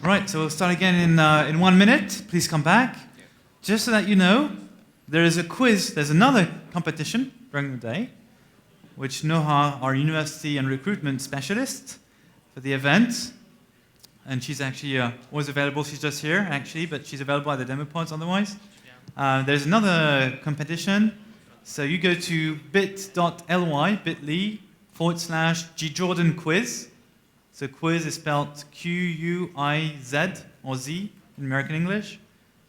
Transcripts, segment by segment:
Right, so we'll start again in 1 minute. Please come back. Just so that you know, there is a quiz. There's another competition during the day, which Noha, our university and recruitment specialist for the event, and she's actually always available. She's just here, actually, but she's available at the demo pods otherwise. There's another competition. So you go to bit.ly/GJordan quiz. So quiz is spelled Q-U-I-Z or Z in American English.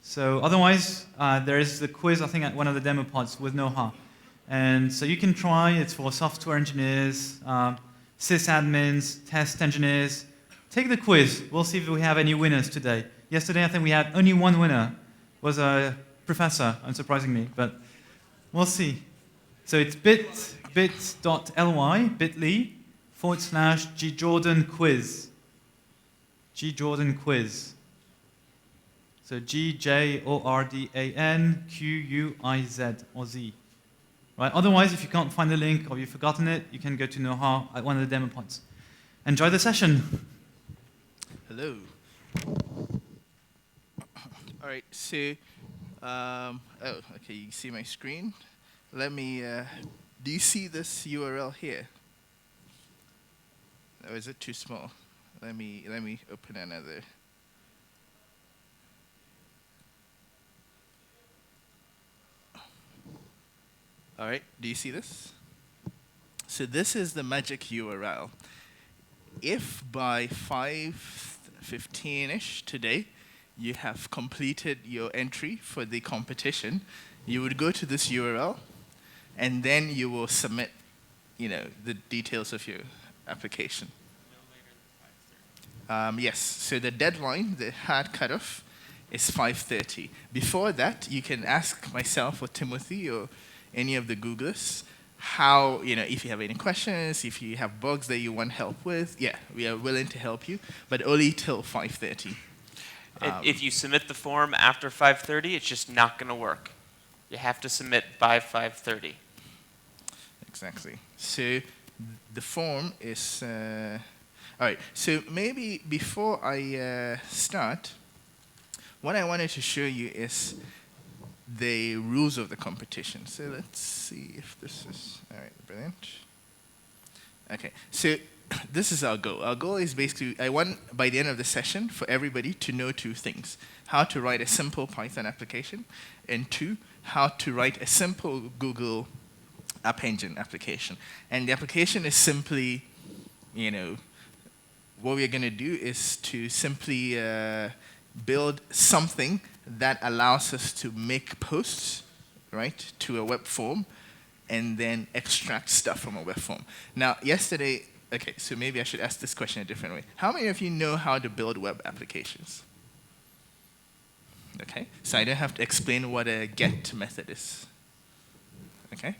So otherwise, there is the quiz, I think, at one of the demo pods with Noha. And so you can try. It's for software engineers, sysadmins, test engineers. Take the quiz. We'll see if we have any winners today. Yesterday, I think we had only one winner. It was a professor, unsurprisingly, but we'll see. So it's bit.ly/GJordan quiz. GJordan quiz. So GJordan QUIZ or Z. Right? Otherwise, if you can't find the link or you've forgotten it, you can go to Noha at one of the demo pods. Enjoy the session. Hello. All right, so, okay, you see my screen? Let me, do you see this URL here? Or is it too small? Let me open another. All right, do you see this? So this is the magic URL. If by 5:15-ish today, you have completed your entry for the competition, you would go to this URL, and then you will submit, the details of your application. Yes, so the deadline, the hard cutoff, is 5:30. Before that, you can ask myself or Timothy or any of the Googlers how, if you have any questions, if you have bugs that you want help with, we are willing to help you, but only till 5:30. If you submit the form after 5:30, it's just not going to work. You have to submit by 5:30. Exactly. So the form is, all right, so maybe before I start, what I wanted to show you is the rules of the competition. So let's see if this is, all right, brilliant. Okay, so this is our goal. Our goal is basically, I want, by the end of the session, for everybody to know two things: how to write a simple Python application, and two, how to write a simple Google App Engine application. And the application is simply, what we're going to do is to simply build something that allows us to make posts, right, to a web form, and then extract stuff from a web form. Now, yesterday, okay, so maybe I should ask this question a different way. How many of you know how to build web applications? Okay, so I don't have to explain what a get method is. Okay,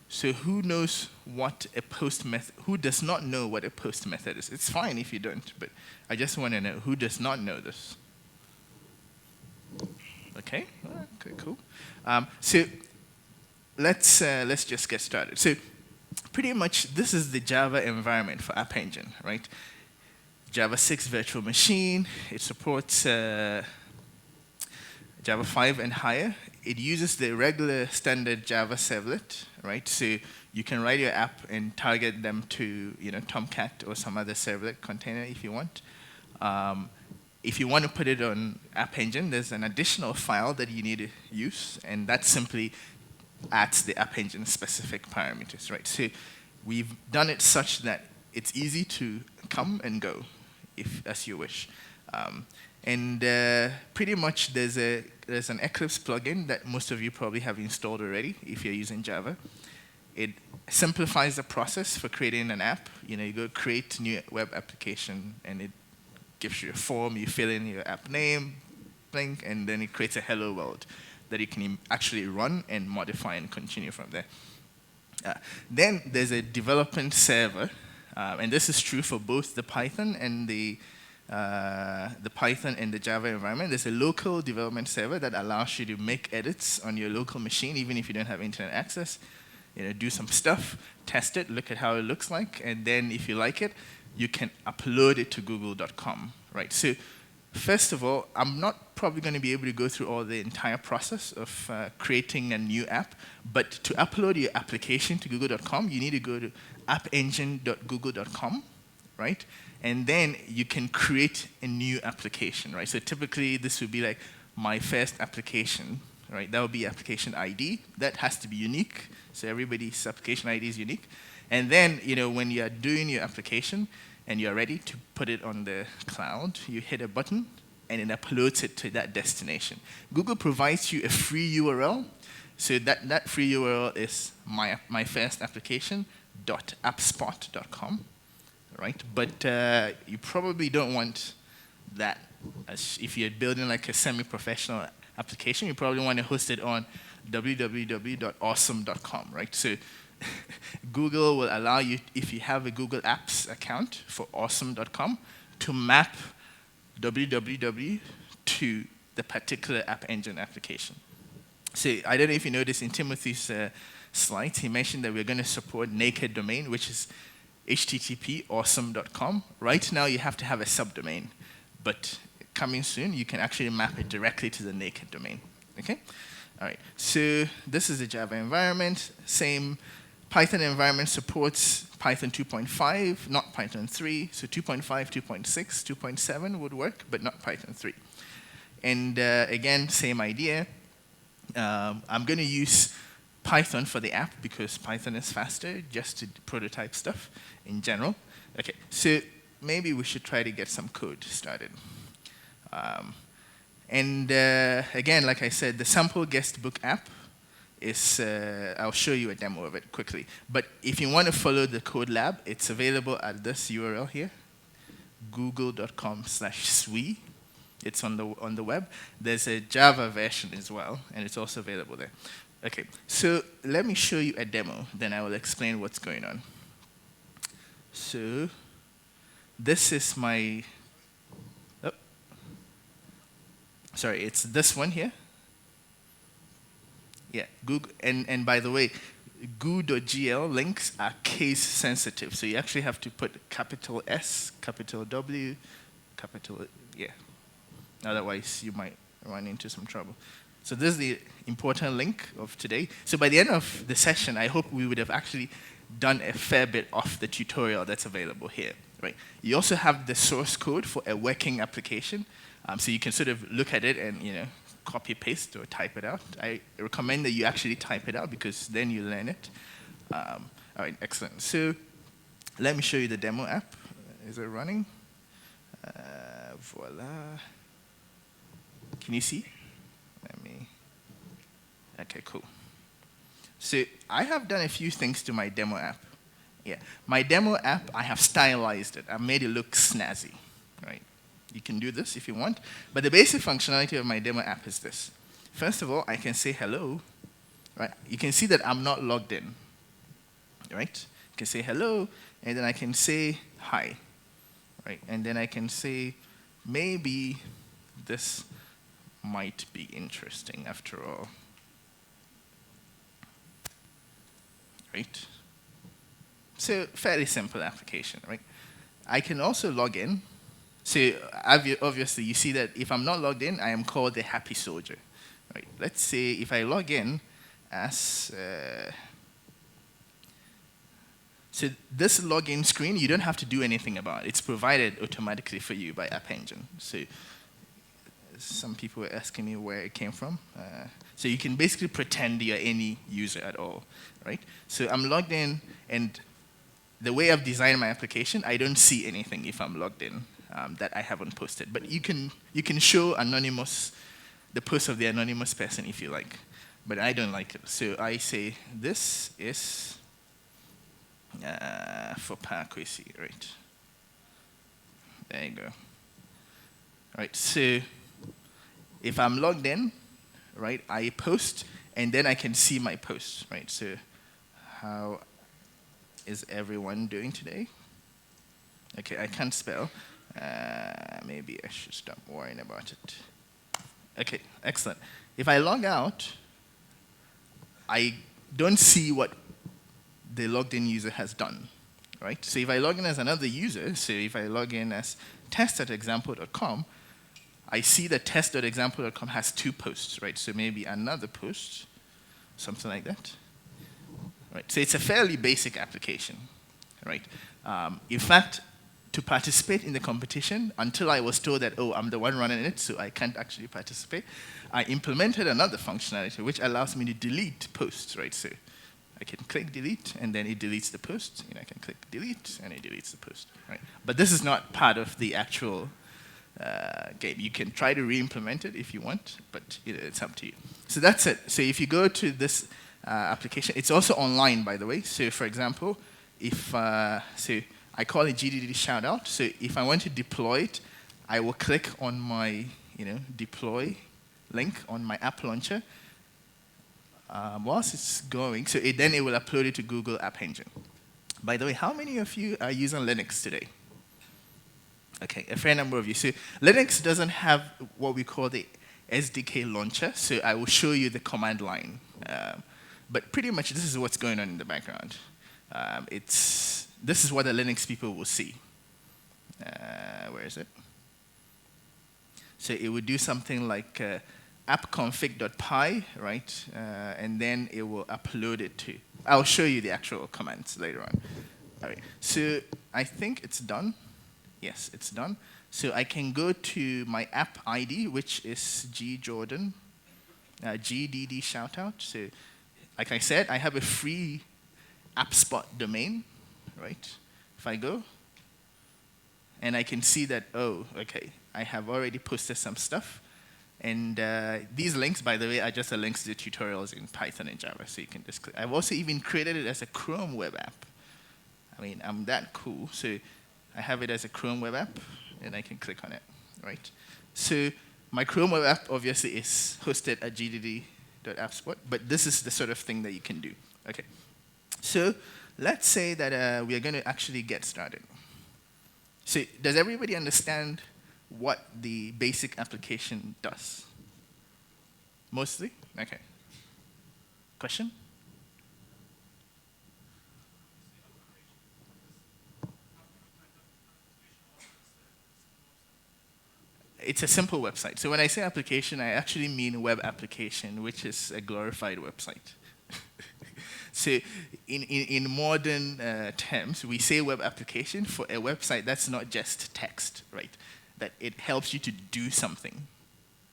so who knows what a post method, who does not know what a post method is? It's fine if you don't, but I just want to know who does not know this. Okay, cool. So let's just get started. So pretty much this is the Java environment for App Engine, right? Java 6 virtual machine. It supports Java 5 and higher. It uses the regular standard Java servlet, right? So you can write your app and target them to, Tomcat or some other servlet container if you want. If you want to put it on App Engine, there's an additional file that you need to use, and that simply adds the App Engine specific parameters, right? So we've done it such that it's easy to come and go, as you wish. And pretty much there's an Eclipse plugin that most of you probably have installed already if you're using Java. It simplifies the process for creating an app. You go create new web application, and it gives you a form. You fill in your app name, link, and then it creates a hello world that you can actually run and modify and continue from there. Then there's a development server, and this is true for both the Python and the Java environment. There's a local development server that allows you to make edits on your local machine, even if you don't have internet access. Do some stuff, test it, look at how it looks like, and then if you like it, you can upload it to google.com, right? So first of all, I'm not probably going to be able to go through all the entire process of creating a new app, but to upload your application to google.com, you need to go to appengine.google.com, right? And then you can create a new application, right? So typically this would be like my first application, right? That would be application ID. That has to be unique. So everybody's application ID is unique. And then, when you're doing your application and you're ready to put it on the cloud, you hit a button and it uploads it to that destination. Google provides you a free URL. So that free URL is my first application.appspot.com, right? But you probably don't want that. If you're building like a semi-professional application, you probably want to host it on www.awesome.com, right? So Google will allow you, if you have a Google Apps account for awesome.com, to map www to the particular App Engine application. So I don't know if you noticed in Timothy's slides, he mentioned that we're going to support naked domain, which is http awesome.com. Right now, you have to have a subdomain, but coming soon, you can actually map it directly to the naked domain. Okay? All right. So this is the Java environment. Same Python environment supports Python 2.5, not Python 3. So 2.5, 2.6, 2.7 would work, but not Python 3. And again, same idea. I'm going to use Python for the app because Python is faster, just to prototype stuff in general. Okay, so maybe we should try to get some code started. Again, like I said, the sample guestbook app is, I'll show you a demo of it quickly. But if you want to follow the code lab, it's available at this URL here, google.com/swe. It's on the web. There's a Java version as well, and it's also available there. Okay, so let me show you a demo, then I will explain what's going on. So this is my, sorry, it's this one here. Yeah, Google, and by the way, goo.gl links are case sensitive, so you actually have to put capital S, capital W, capital, yeah. Otherwise, you might run into some trouble. So this is the important link of today. So by the end of the session, I hope we would have actually done a fair bit of the tutorial that's available here, right? You also have the source code for a working application. So you can sort of look at it and, copy, paste, or type it out. I recommend that you actually type it out because then you learn it. All right, excellent. So let me show you the demo app. Is it running? Voila. Can you see? Okay, cool. So I have done a few things to my demo app. Yeah, my demo app, I have stylized it. I made it look snazzy, right? You can do this if you want. But the basic functionality of my demo app is this. First of all, I can say hello, right? You can see that I'm not logged in, right? I can say hello, and then I can say hi, right? And then I can say, maybe this might be interesting after all. Right? So fairly simple application, right? I can also log in. So obviously you see that if I'm not logged in, I am called the happy soldier, right? Let's say if I log in as, so this login screen, you don't have to do anything about it. It's provided automatically for you by App Engine. So some people were asking me where it came from. So you can basically pretend you're any user at all, right? So I'm logged in, and the way I've designed my application, I don't see anything if I'm logged in that I haven't posted. But you can show anonymous, the post of the anonymous person if you like. But I don't like it. So I say, this is for Pakwesi, right? There you go. All right, so if I'm logged in, right, I post, and then I can see my posts, right? So how is everyone doing today? Okay, I can't spell. Maybe I should stop worrying about it. Okay, excellent. If I log out, I don't see what the logged in user has done. right? So if I log in as another user, so if I log in as test.example.com, I see that test.example.com has 2 posts, right? So maybe another post, something like that, right? So it's a fairly basic application, right? In fact, to participate in the competition, until I was told that, oh, I'm the one running it, so I can't actually participate, I implemented another functionality which allows me to delete posts, right? So I can click delete, and then it deletes the post, and I can click delete, and it deletes the post, right? But this is not part of the actual game. You can try to re-implement it if you want, but it's up to you. So that's it. So if you go to this application, it's also online, by the way. So for example, if so I call it GDD shoutout. So if I want to deploy it, I will click on my deploy link on my app launcher. Whilst it's going, so then it will upload it to Google App Engine. By the way, how many of you are using Linux today? Okay, a fair number of you. So Linux doesn't have what we call the Sdk Launcher, so I will show you the command line. But pretty much this is what's going on in the background. This is what the Linux people will see. Where is it? So it would do something like appconfig.py, right? And then it will upload it to. I'll show you the actual commands later on. All right. So I think it's done. Yes, it's done. So I can go to my app ID, which is GJordan, GDD shoutout. So like I said, I have a free AppSpot domain, right? If I go, and I can see that, oh, okay, I have already posted some stuff. And these links, by the way, are just the links to the tutorials in Python and Java, so you can just click. I've also even created it as a Chrome web app. I mean, I'm that cool. So I have it as a Chrome web app, and I can click on it, right? So my Chrome web app obviously is hosted at gdd.appspot, but this is the sort of thing that you can do. Okay. So let's say that we are going to actually get started. So does everybody understand what the basic application does? Mostly? Okay. Question? It's a simple website. So when I say application, I actually mean web application, which is a glorified website. So in modern terms, we say web application for a website that's not just text, right? That it helps you to do something,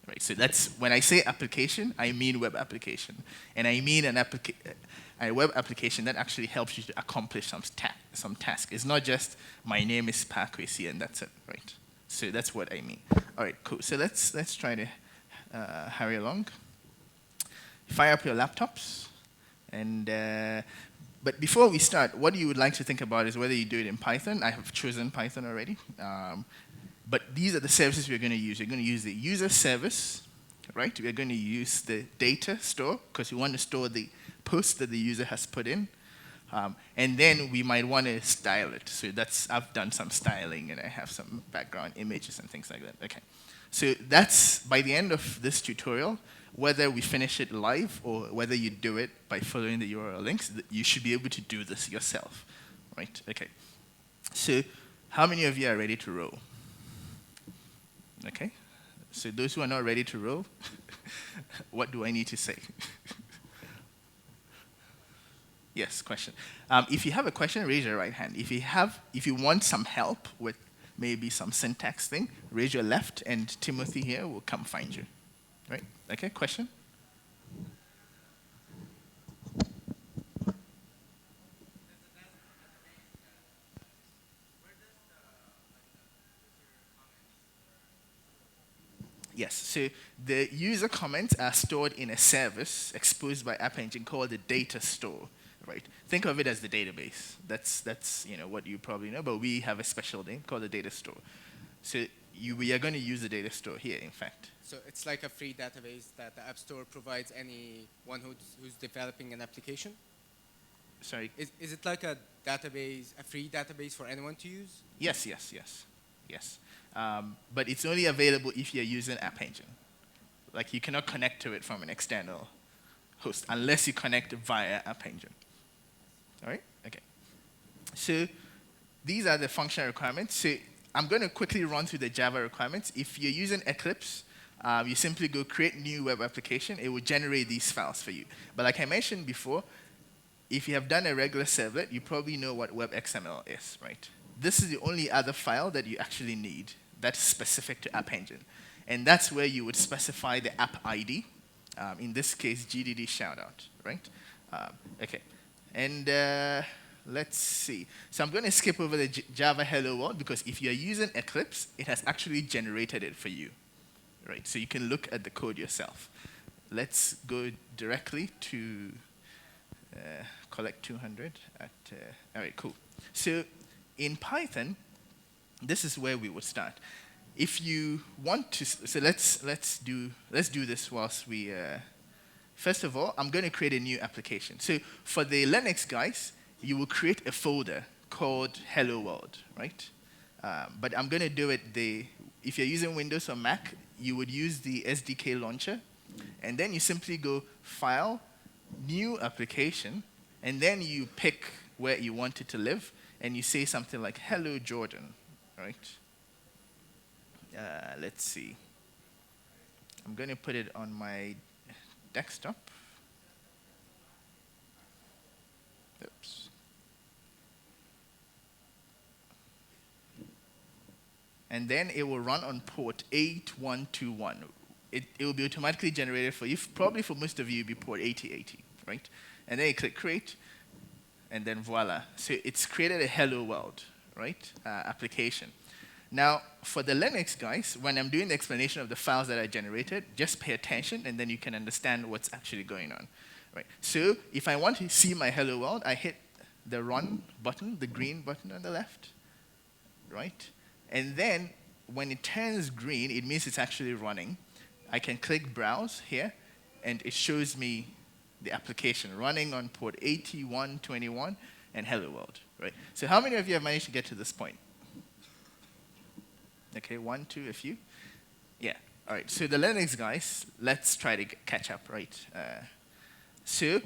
right? So that's, when I say application, I mean web application. And I mean a web application that actually helps you to accomplish some task. It's not just, my name is Pakwesi and that's it, right? So that's what I mean. All right, cool. So let's try to hurry along. Fire up your laptops. And but before we start, what you would like to think about is whether you do it in Python. I have chosen Python already. But these are the services we're going to use. We're going to use the user service, right? We're going to use the data store, because we want to store the post that the user has put in. And then we might want to style it. So I've done some styling, and I have some background images and things like that. Okay. So that's, by the end of this tutorial, whether we finish it live or whether you do it by following the URL links, you should be able to do this yourself, right? Okay. So how many of you are ready to roll? Okay. So those who are not ready to roll, what do I need to say? Yes, question. If you have a question, raise your right hand. If you want some help with maybe some syntax thing, raise your left, and Timothy here will come find you. Right? Okay, question? Yes, so the user comments are stored in a service exposed by App Engine called the data store, right? Think of it as the database. That's what you probably know, but we have a special name called the data store. So we are going to use the data store here, in fact. So it's like a free database that the App Store provides anyone who's developing an application? Sorry? Is it like a database, a free database for anyone to use? Yes. But it's only available if you're using App Engine. Like, you cannot connect to it from an external host unless you connect via App Engine. All right? Okay. So these are the functional requirements. So I'm going to quickly run through the Java requirements. If you're using Eclipse, you simply go create new web application. It will generate these files for you. But like I mentioned before, if you have done a regular servlet, you probably know what web.xml is, right? This is the only other file that you actually need that's specific to App Engine. And that's where you would specify the app ID. In this case, GDD shoutout, right? Okay. And let's see. So I'm going to skip over the Java Hello World because if you're using Eclipse, it has actually generated it for you, right? So you can look at the code yourself. Let's go directly to collect 200 at, all right, cool. So in Python, this is where we would start. If you want to, so let's do this whilst we, first of all, I'm going to create a new application. So for the Linux guys, you will create a folder called Hello World, right? But I'm going to do it if you're using Windows or Mac, you would use the Sdk Launcher, and then you simply go File, New Application, and then you pick where you want it to live, and you say something like Hello Jordan, right? Let's see. I'm going to put it on my desktop. Oops. And then it will run on port 8121. It will be automatically generated for you. Probably for most of you, it will be port 8080, right? And then you click Create, and then voila. So it's created a Hello World, right, application. Now, for the Linux guys, when I'm doing the explanation of the files that I generated, just pay attention, and then you can understand what's actually going on. Right. So if I want to see my Hello World, I hit the Run button, the green button on the left, right? And then when it turns green, it means it's actually running. I can click Browse here, and it shows me the application running on port 8121 and Hello World. Right. So how many of you have managed to get to this point? Okay, 1, 2, a few. Yeah. All right. So the Linux guys, let's try to catch up, right? So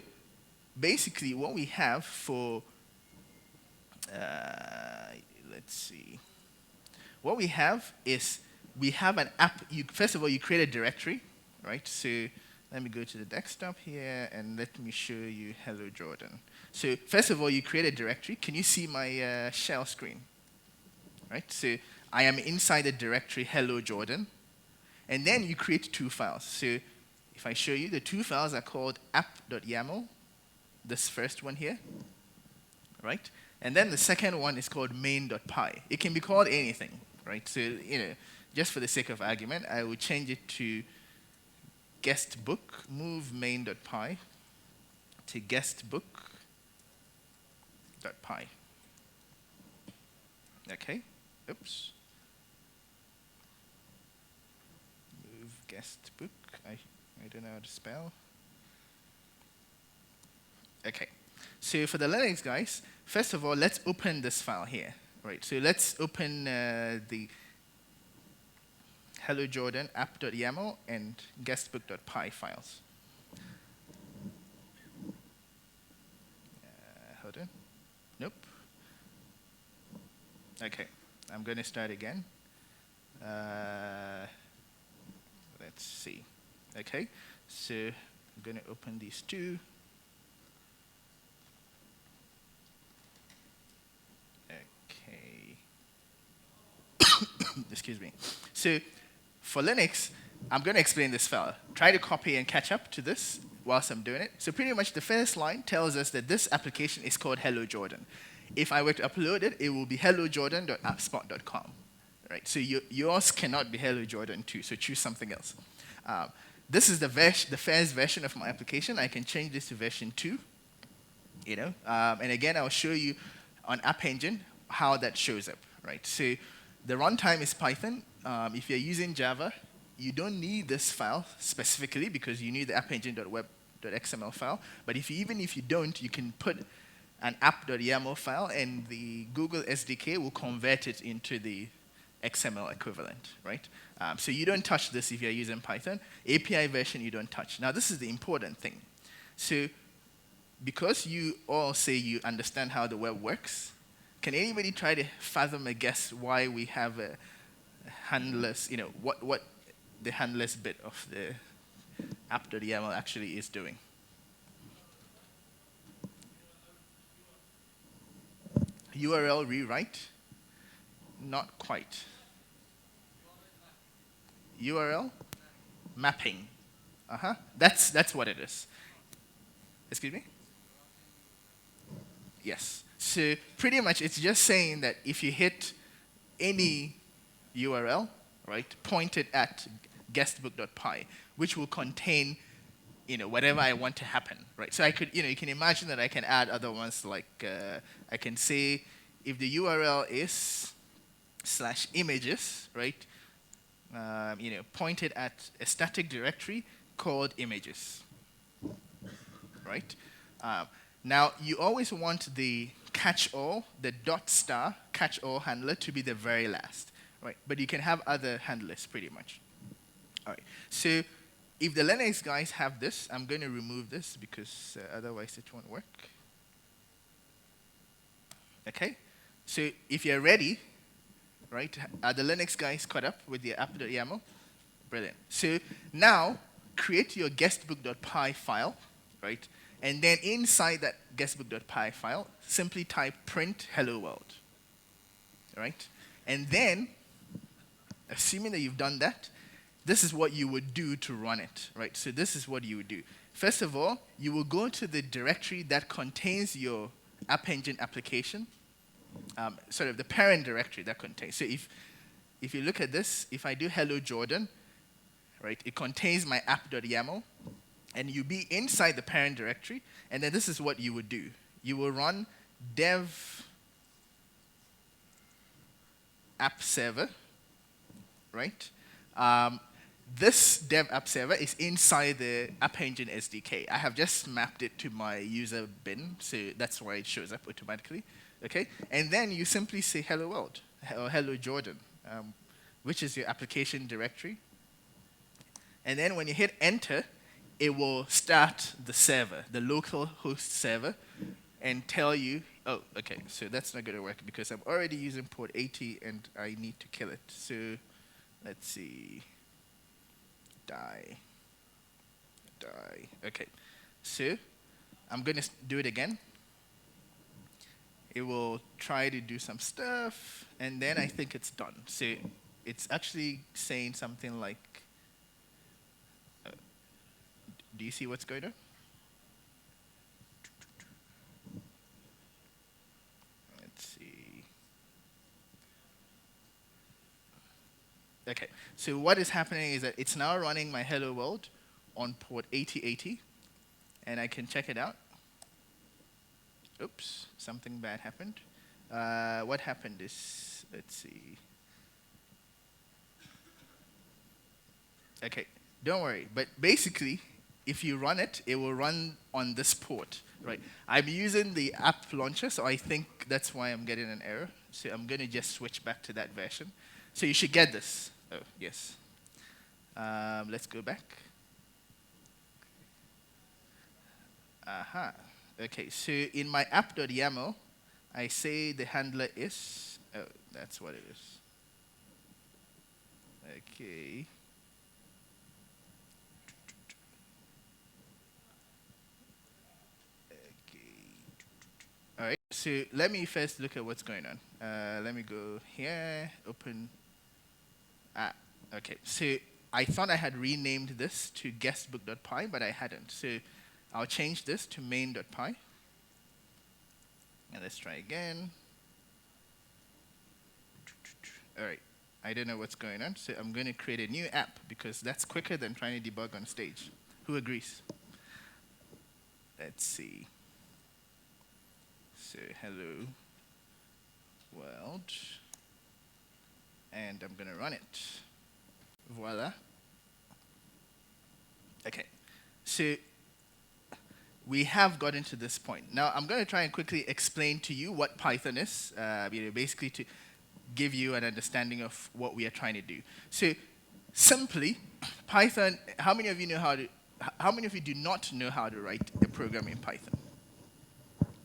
basically what we have for, let's see. What we have is we have an app. First of all, you create a directory, right? So let me go to the desktop here and let me show you Hello Jordan. So first of all, you create a directory. Can you see my shell screen? Right? So I am inside the directory Hello Jordan. And then you create two files. So if I show you, the two files are called app.yaml, this first one here, right? And then the second one is called main.py. It can be called anything, right? So, just for the sake of argument, I will change it to guestbook, move main.py to guestbook.py. Okay, oops. Move guestbook, I don't know how to spell. Okay, so for the Linux guys, first of all, let's open this file here. Right, so let's open the Hello Jordan app.yaml and guestbook.py files. Hold on. Nope. Okay, I'm going to start again. Let's see. Okay, so I'm going to open these two. Okay. Excuse me. So for Linux, I'm going to explain this file. Try to copy and catch up to this whilst I'm doing it. So pretty much the first line tells us that this application is called Hello Jordan. If I were to upload it, it will be hellojordan.appspot.com. Right? So yours cannot be Hello Jordan 2, so choose something else. This is the first version of my application. I can change this to version 2. And again, I'll show you on App Engine how that shows up. Right? So the runtime is Python. If you're using Java, you don't need this file specifically because you need the appengine.web.xml file. But even if you don't, you can put an app.yaml file, and the Google SDK will convert it into the XML equivalent, right? So you don't touch this if you're using Python. API version you don't touch. Now this is the important thing. So because you all say you understand how the web works, Can anybody try to fathom a guess why we have a handless, what the handless bit of the app.yaml actually is doing? URL rewrite? Not quite. URL mapping. That's what it is. Excuse me? Yes. So pretty much it's just saying that if you hit any URL, right, pointed at guestbook.py, which will contain, whatever I want to happen, right? So I could, you can imagine that I can add other ones like I can say if the URL is /images, right, pointed at a static directory called images, right? Now, you always want the catch-all, the ** catch-all handler to be the very last, right? But you can have other handlers pretty much. All right, so if the Linux guys have this, I'm going to remove this because otherwise it won't work. Okay, so if you're ready, right, are the Linux guys caught up with the app.yaml? Brilliant. So now, create your guestbook.py file, right? And then inside that guestbook.py file, simply type print hello world, right? And then, assuming that you've done that, this is what you would do to run it, right? So this is what you would do. First of all, you will go to the directory that contains your App Engine application, sort of the parent directory that contains. So if you look at this, if I do hello Jordan, right, it contains my app.yaml, and you be inside the parent directory, and then this is what you would do. You will run dev app server, right? This dev app server is inside the App Engine SDK. I have just mapped it to my user bin, so that's why it shows up automatically. Okay, and then you simply say hello world or hello Jordan, which is your application directory. And then when you hit enter, it will start the server, the local host server, and tell you, oh, okay, so that's not going to work because I'm already using port 80 and I need to kill it. So let's see, die. Okay, so I'm going to do it again. It will try to do some stuff, and then I think it's done. So it's actually saying something like, do you see what's going on? Let's see. Okay, so what is happening is that it's now running my hello world on port 8080, and I can check it out. Oops, something bad happened. What happened is, let's see. Okay, don't worry, but basically, if you run it, it will run on this port, right? I'm using the app launcher, so I think that's why I'm getting an error. So I'm going to just switch back to that version. So you should get this. Oh, yes. Let's go back. Okay, so in my app.yaml, I say the handler is, oh, that's what it is. Okay. All right, so let me first look at what's going on. Let me go here, open. Okay, so I thought I had renamed this to guestbook.py, but I hadn't. So I'll change this to main.py. And let's try again. All right, I don't know what's going on, so I'm going to create a new app because that's quicker than trying to debug on stage. Who agrees? Let's see. So hello world, and I'm going to run it. Voila. Okay, so we have gotten to this point. Now I'm going to try and quickly explain to you what Python is, basically to give you an understanding of what we are trying to do. So simply, Python, how many of you do not know how to write a program in Python?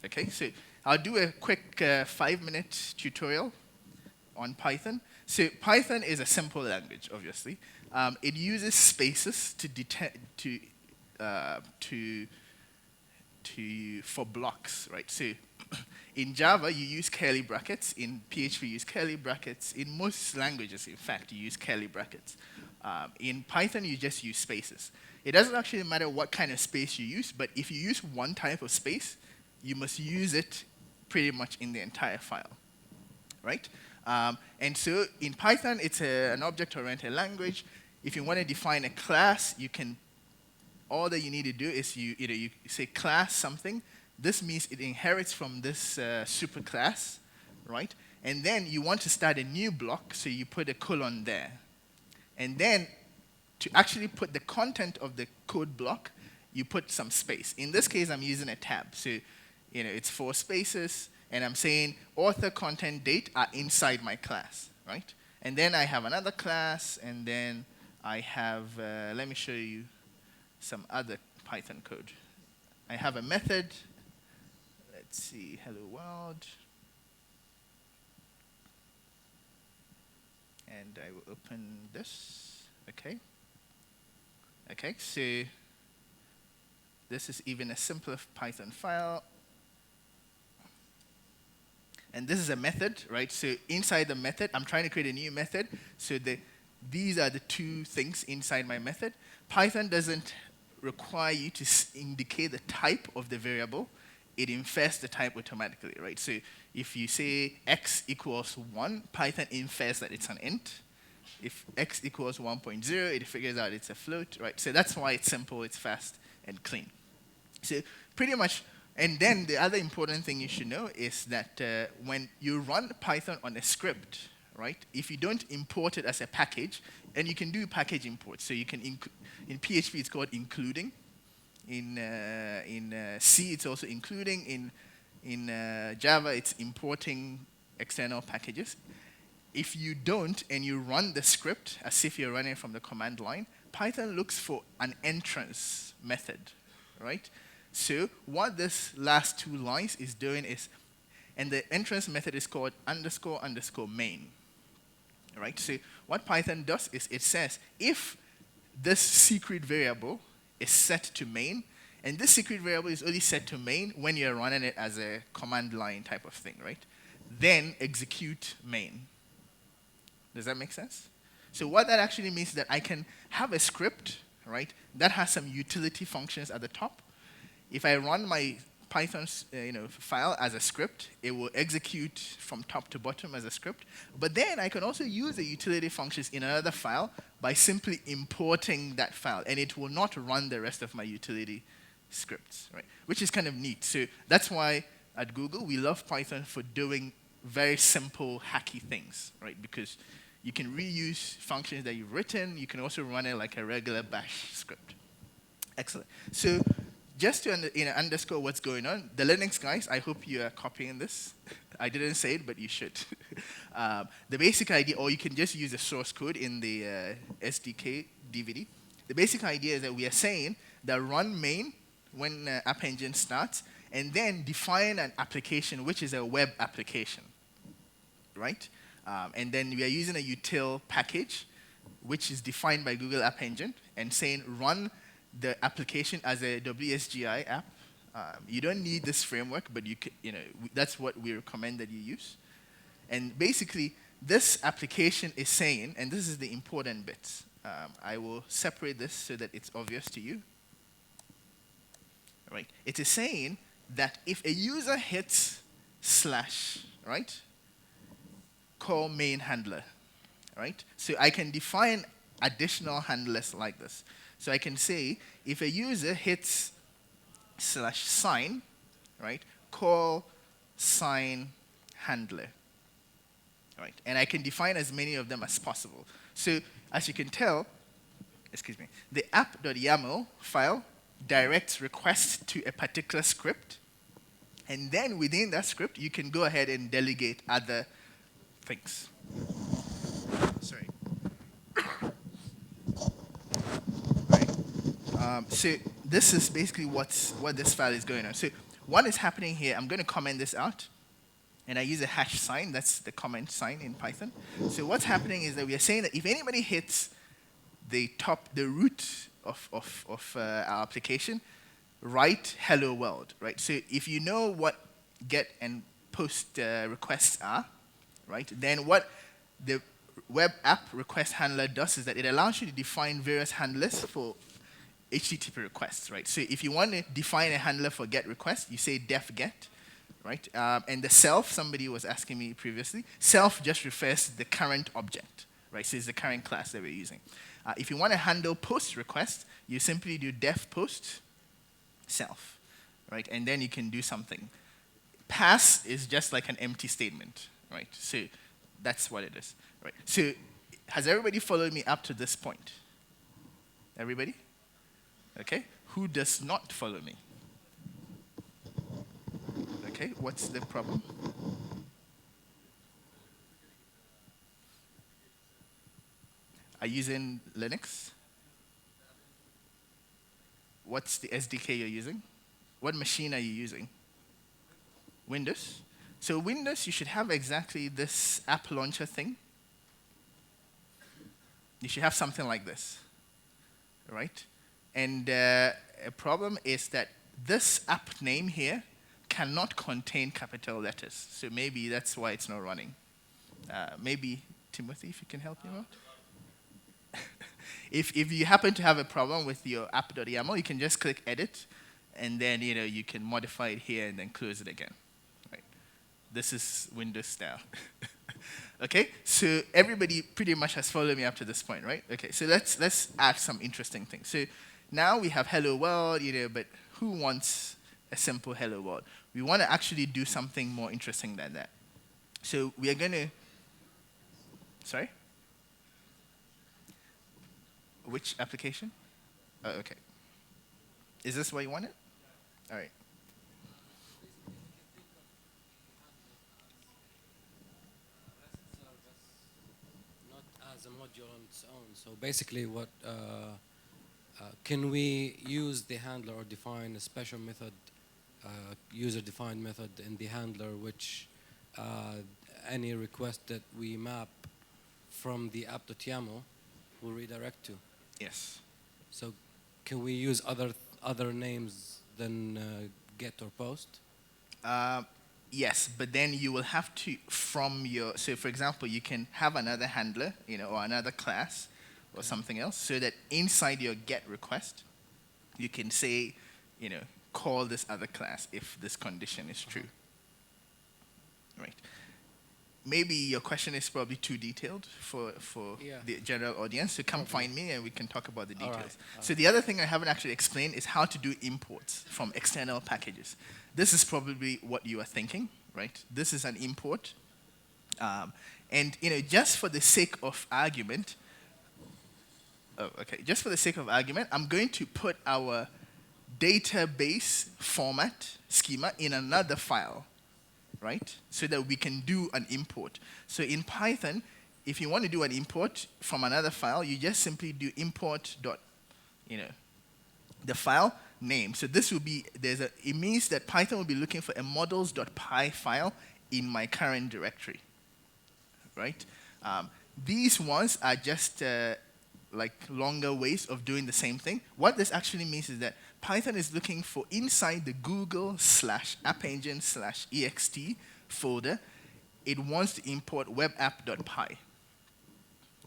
Okay, so I'll do a quick 5-minute tutorial on Python. So Python is a simple language, obviously. It uses spaces for blocks, right? So in Java, you use curly brackets. In PHP, you use curly brackets. In most languages, in fact, you use curly brackets. In Python, you just use spaces. It doesn't actually matter what kind of space you use, but if you use one type of space, you must use it pretty much in the entire file, right? And so in Python, it's an object-oriented language. If you want to define a class, all that you need to do is you say class something. This means it inherits from this superclass, right? And then you want to start a new block, so you put a colon there. And then to actually put the content of the code block, you put some space. In this case, I'm using a tab. So it's 4 spaces, and I'm saying author, content, date are inside my class, right? And then I have another class, and then I have, let me show you some other Python code. I have a method. Let's see, hello world. And I will open this, okay. Okay, so this is even a simpler Python file. And this is a method, right? So inside the method, I'm trying to create a new method. So these are the 2 things inside my method. Python doesn't require you to indicate the type of the variable. It infers the type automatically, right? So if you say x equals 1, Python infers that it's an int. If x equals 1.0, it figures out it's a float, right? So that's why it's simple, it's fast, and clean. So pretty much, and then the other important thing you should know is that when you run Python on a script, right, if you don't import it as a package, and you can do package imports. So you can, in PHP, it's called including. In C, it's also including. In Java, it's importing external packages. If you don't, and you run the script as if you're running from the command line, Python looks for an entrance method, right? So what this last 2 lines is doing is, and the entrance method is called __main, right? So what Python does is it says, if this secret variable is set to main, and this secret variable is only set to main when you're running it as a command line type of thing, right? Then execute main. Does that make sense? So what that actually means is that I can have a script, right, that has some utility functions at the top. If I run my Python file as a script, it will execute from top to bottom as a script. But then I can also use the utility functions in another file by simply importing that file, and it will not run the rest of my utility scripts, right? Which is kind of neat. So that's why at Google we love Python for doing very simple, hacky things, right? Because you can reuse functions that you've written. You can also run it like a regular bash script. Excellent. So just to underscore what's going on, the Linux guys, I hope you are copying this. I didn't say it, but you should. The basic idea, or you can just use the source code in the SDK DVD. The basic idea is that we are saying that run main when App Engine starts, and then define an application, which is a web application, right? And then we are using a util package, which is defined by Google App Engine, and saying run the application as a WSGI app. You don't need this framework, but that's what we recommend that you use. And basically, this application is saying, and this is the important bit. I will separate this so that it's obvious to you. Right? It is saying that if a user hits / right, call main handler, right? So I can define additional handlers like this. So I can say, if a user hits /sign, right, call sign handler, right? And I can define as many of them as possible. So as you can tell, the app.yaml file directs requests to a particular script, and then within that script, you can go ahead and delegate other things. Sorry. Right. So this is basically what this file is going on. So what is happening here, I'm going to comment this out. And I use a hash sign. That's the comment sign in Python. So what's happening is that we are saying that if anybody hits the root of our application, write hello world, right? So if you know what get and post requests are, right, then what the web app request handler does is that it allows you to define various handlers for HTTP requests, right? So if you want to define a handler for GET request, you say def get, right? And the self, somebody was asking me previously, self just refers to the current object, right? So it's the current class that we're using. If you want to handle post request, you simply do def post self, right? And then you can do something. Pass is just like an empty statement, right? So that's what it is, right? So has everybody followed me up to this point? Everybody? Okay. Who does not follow me? Okay, what's the problem? Are you using Linux? What's the SDK you're using? What machine are you using? Windows? So Windows, you should have exactly this app launcher thing. You should have something like this, right? And a problem is that this app name here cannot contain capital letters. So maybe that's why it's not running. Maybe, Timothy, if you can help me out. If you happen to have a problem with your app.yaml, you can just click edit, and then you can modify it here and then close it again. Right? This is Windows style. Okay, so everybody pretty much has followed me up to this point, right? Okay, so let's add some interesting things. So now we have hello world, but who wants a simple hello world? We want to actually do something more interesting than that. So we are going to, sorry? Which application? Oh, okay. Is this what you wanted? All right. Not as a module on its own. So basically, what can we use the handler or define a special method, user-defined method in the handler, which any request that we map from the app.yaml will redirect to? Yes. So can we use other names than get or post? Yes, but then you will have to, so for example, you can have another handler, or another class or something else, so that inside your get request, you can say, call this other class if this condition is true. Right. Maybe your question is probably too detailed for the general audience, so come find me and we can talk about the details. All right. So the other thing I haven't actually explained is how to do imports from external packages. This is probably what you are thinking, right? This is an import. And just for the sake of argument, just for the sake of argument, I'm going to put our database format schema in another file, right? So that we can do an import. So in Python, if you want to do an import from another file, you just simply do import dot, the file name. So this will be, it means that Python will be looking for a models.py file in my current directory, right? These ones are just like longer ways of doing the same thing. What this actually means is that Python is looking for inside the Google/AppEngine/ext folder, it wants to import webapp.py.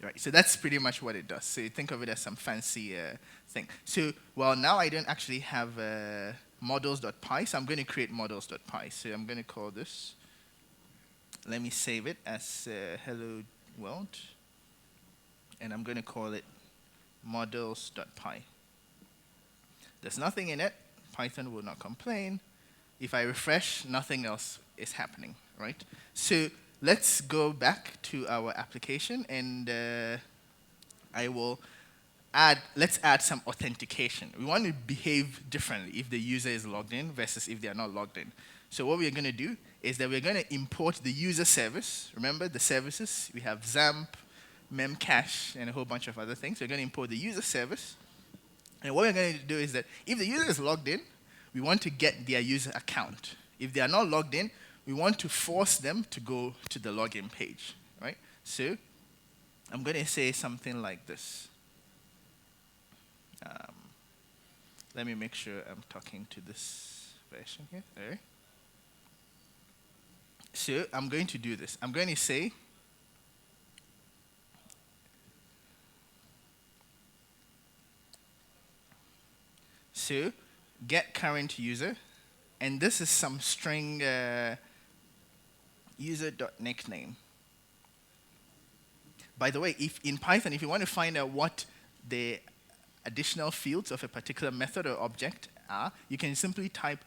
Right, so that's pretty much what it does. So you think of it as some fancy thing. So, well, now I don't actually have models.py, so I'm going to create models.py. So I'm going to call this, let me save it as hello world, and I'm going to call it models.py. There's nothing in it. Python will not complain. If I refresh, nothing else is happening, right? So let's go back to our application, and let's add some authentication. We want to behave differently if the user is logged in versus if they are not logged in. So what we're going to do is that we're going to import the user service. Remember the services? We have XAMPP, Memcache, and a whole bunch of other things. We're going to import the user service. And what we're going to do is that if the user is logged in, we want to get their user account. If they are not logged in, we want to force them to go to the login page, right? So I'm going to say something like this. Let me make sure I'm talking to this version here. All right. So I'm going to do this. I'm going to say so get current user, and this is some string user.nickname. By the way, if in Python, if you want to find out what the additional fields of a particular method or object are, you can simply type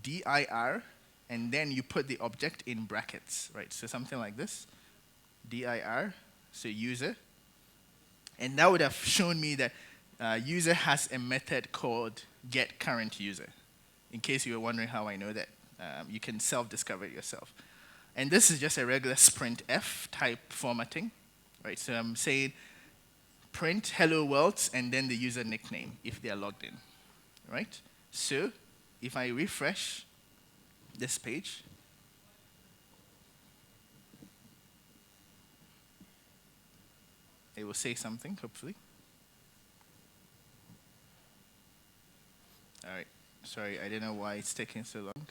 dir, and then you put the object in brackets, right? So something like this, dir, so user. And that would have shown me that user has a method called getCurrentUser. In case you were wondering how I know that, you can self-discover it yourself. And this is just a regular sprintf type formatting, right? So I'm saying print hello world and then the user nickname if they are logged in, right? So if I refresh this page, it will say something, hopefully. All right, sorry, I don't know why it's taking so long.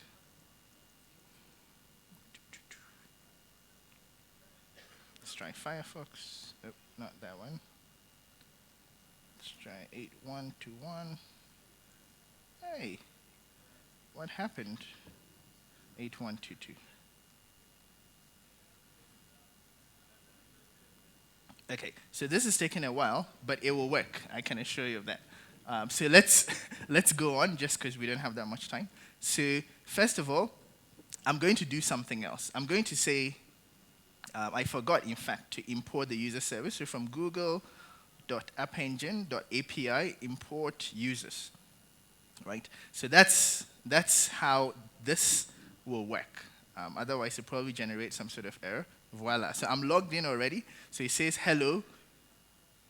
Let's try Firefox. Oh, not that one. Let's try 8121. Hey, what happened? 8122. Okay, so this is taking a while, but it will work. I can assure you of that. So let's go on, just because we don't have that much time. So first of all, I'm going to do something else. I'm going to say, I forgot, in fact, to import the user service. So from google.appengine.api import users, right? So that's how this will work. Otherwise, it probably generates some sort of error. Voila. So I'm logged in already. So it says hello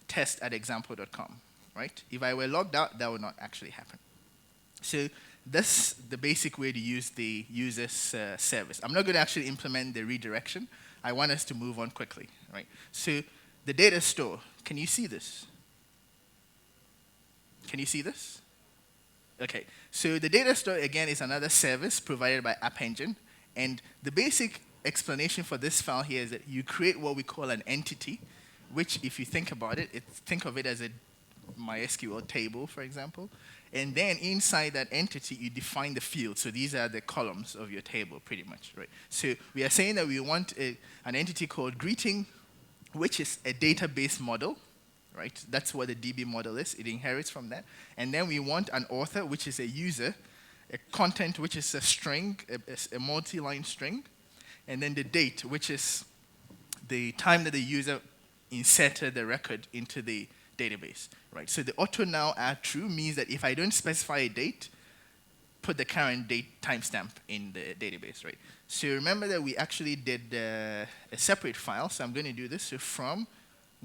test@example.com, right? If I were logged out, that would not actually happen. So that's the basic way to use the user's service. I'm not going to actually implement the redirection. I want us to move on quickly, right? So the data store, can you see this? Can you see this? Okay, so the data store, again, is another service provided by App Engine. And the basic explanation for this file here is that you create what we call an entity, which, if you think about it, think of it as a MySQL table, for example. And then inside that entity, you define the fields. So these are the columns of your table, pretty much, right? So we are saying that we want an entity called greeting, which is a database model, right? That's what the DB model is. It inherits from that. And then we want an author, which is a user, a content, which is a string, a multi-line string, and then the date, which is the time that the user inserted the record into the database, right? So the auto now add true means that if I don't specify a date, put the current date timestamp in the database, right? So remember that we actually did a separate file, so I'm going to do this. So from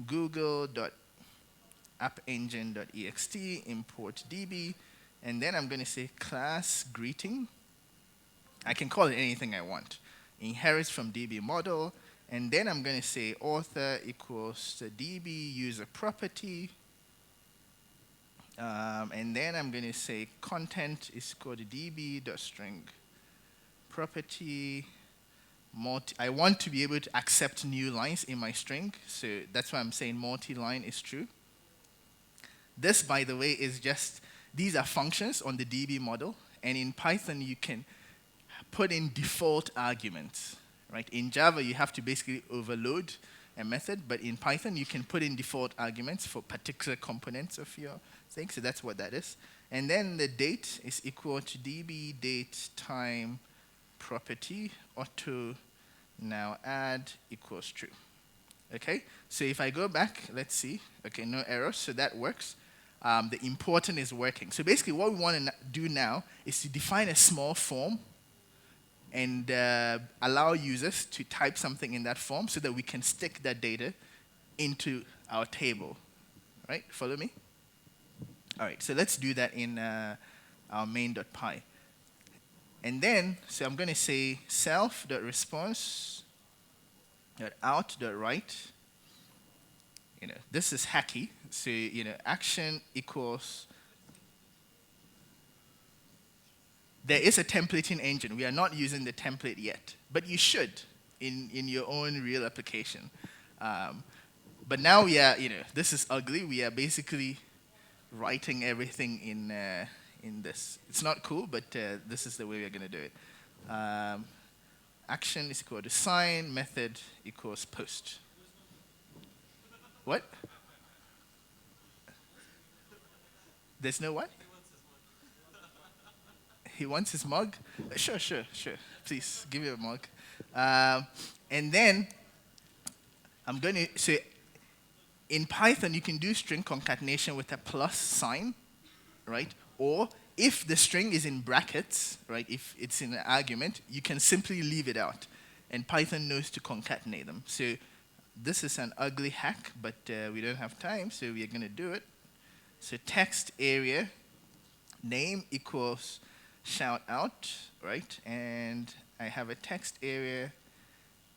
google.appengine.ext import db, and then I'm going to say class greeting. I can call it anything I want. Inherits from DB model, and then I'm going to say author equals the DB user property, and then I'm going to say content is equal to db.string property. I want to be able to accept new lines in my string, so that's why I'm saying multi-line is true. This, by the way, is just, these are functions on the DB model, and in Python you can put in default arguments, right? In Java, you have to basically overload a method, but in Python, you can put in default arguments for particular components of your thing, so that's what that is. And then the date is equal to db date time property auto now add equals true. Okay, so if I go back, let's see. Okay, no errors, so that works. The important is working. So basically, what we want to do now is to define a small form and allow users to type something in that form so that we can stick that data into our table, right? Follow me? All right, so let's do that in our main.py. And then, so I'm going to say self.response.out.write. This is hacky. So, action equals. There is a templating engine. We are not using the template yet, but you should in your own real application. But now we are, this is ugly. We are basically writing everything in this. It's not cool, but this is the way we're going to do it. Action is equal to sign, method equals post. What? There's no what? He wants his mug? Sure. Please, give me a mug. And then I'm going to say, in Python, you can do string concatenation with a plus sign, right? Or if the string is in brackets, right, if it's in an argument, you can simply leave it out. And Python knows to concatenate them. So this is an ugly hack, but we don't have time, so we're going to do it. So text area name equals shout out, right? And I have a text area,